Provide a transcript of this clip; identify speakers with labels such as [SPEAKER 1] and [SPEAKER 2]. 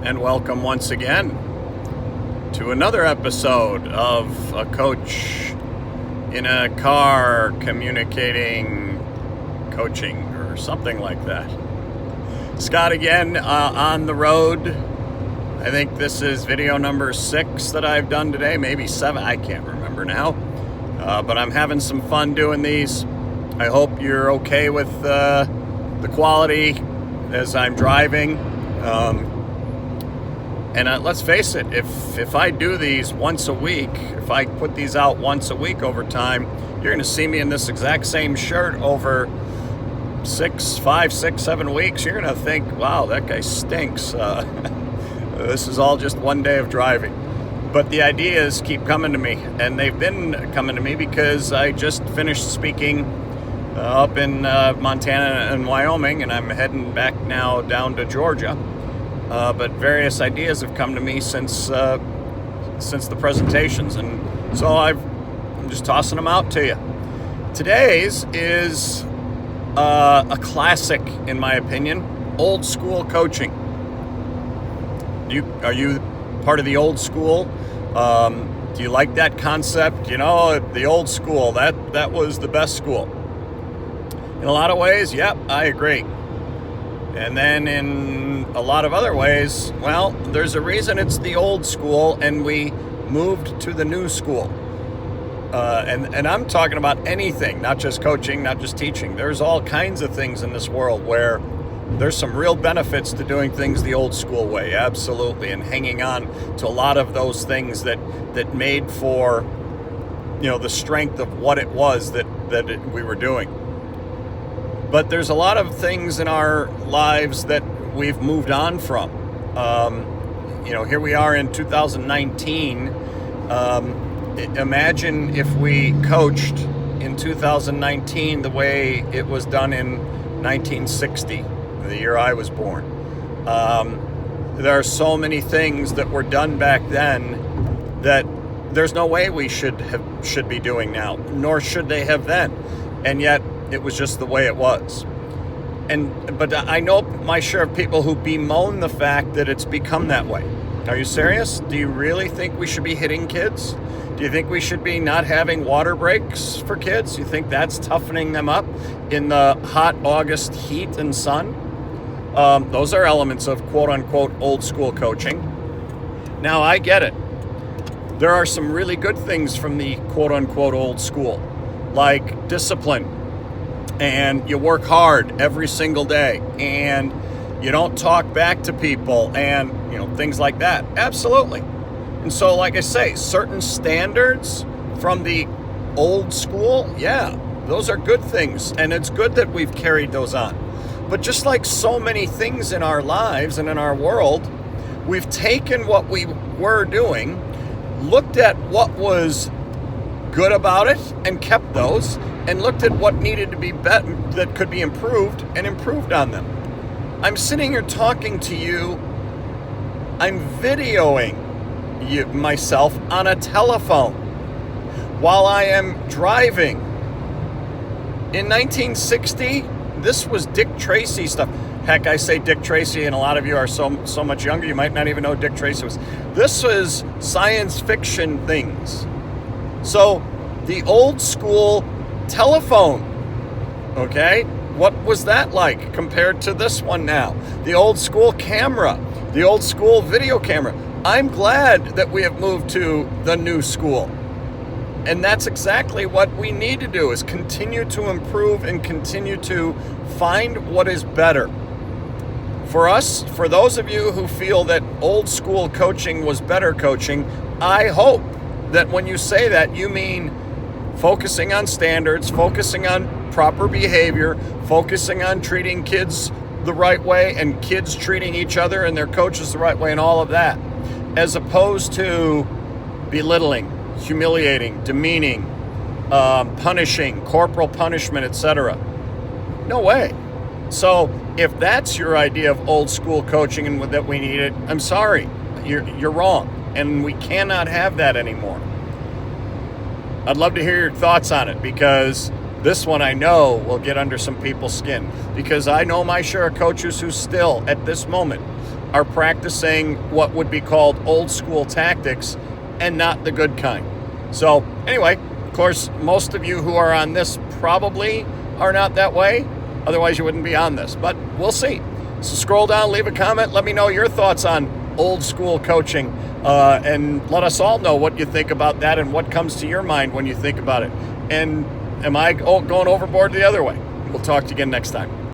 [SPEAKER 1] and welcome once again to another episode of A Coach in a Car Communicating Coaching or something like that. Scott again on the road. I think this is video number 6 that I've done today, maybe 7, I can't remember now. But I'm having some fun doing these. I hope you're okay with the quality as I'm driving. And let's face it, if I do these once a week, if I put these out once a week over time, you're going to see me in this exact same shirt over 5, 6, 7 weeks. You're going to think, wow, that guy stinks. This is all just one day of driving. But the ideas keep coming to me, and they've been coming to me because I just finished speaking up in Montana and Wyoming, and I'm heading back now down to Georgia. But various ideas have come to me since the presentations, and so I'm just tossing them out to you. Today's is a classic, in my opinion, old school coaching. Are you part of the old school? Do you like that concept? You know, the old school, that was the best school. In a lot of ways, yep, I agree. And then in a lot of other ways, well, there's a reason it's the old school and we moved to the new school. And I'm talking about anything, not just coaching, not just teaching. There's all kinds of things in this world where there's some real benefits to doing things the old school way, absolutely, and hanging on to a lot of those things that made for, you know, the strength of what it was that we were doing. But there's a lot of things in our lives that we've moved on from. Here we are in 2019. Imagine if we coached in 2019 the way it was done in 1960. The year I was born. There are so many things that were done back then that there's no way we should be doing now, nor should they have then. And yet it was just the way it was. But I know my share of people who bemoan the fact that it's become that way. Are you serious? Do you really think we should be hitting kids? Do you think we should be not having water breaks for kids? Do you think that's toughening them up in the hot August heat and sun? Those are elements of quote-unquote old school coaching. Now, I get it. There are some really good things from the quote-unquote old school, like discipline, and you work hard every single day, and you don't talk back to people, and things like that. Absolutely. And so, like I say, certain standards from the old school, yeah, those are good things, and it's good that we've carried those on. But just like so many things in our lives and in our world, we've taken what we were doing, looked at what was good about it and kept those, and looked at what needed to be better, that could be improved, and improved on them. I'm sitting here talking to you. I'm videoing myself on a telephone while I am driving. In 1960, this was Dick Tracy stuff. Heck, I say Dick Tracy, and a lot of you are so much younger, you might not even know who Dick Tracy was. This was science fiction things. So, the old school telephone, okay? What was that like compared to this one now? The old school camera, the old school video camera. I'm glad that we have moved to the new school. And that's exactly what we need to do, is continue to improve and continue to find what is better. For us, for those of you who feel that old school coaching was better coaching, I hope that when you say that, you mean focusing on standards, focusing on proper behavior, focusing on treating kids the right way and kids treating each other and their coaches the right way and all of that, as opposed to belittling, humiliating, demeaning, punishing, corporal punishment, etc. No way. So if that's your idea of old school coaching and that we need it, I'm sorry, you're wrong, and we cannot have that anymore. I'd love to hear your thoughts on it, because this one I know will get under some people's skin, because I know my share of coaches who still, at this moment, are practicing what would be called old school tactics and not the good kind. So anyway, of course, most of you who are on this probably are not that way. Otherwise, you wouldn't be on this, but we'll see. So scroll down, leave a comment. Let me know your thoughts on old school coaching, and let us all know what you think about that and what comes to your mind when you think about it. And am I going overboard the other way? We'll talk to you again next time.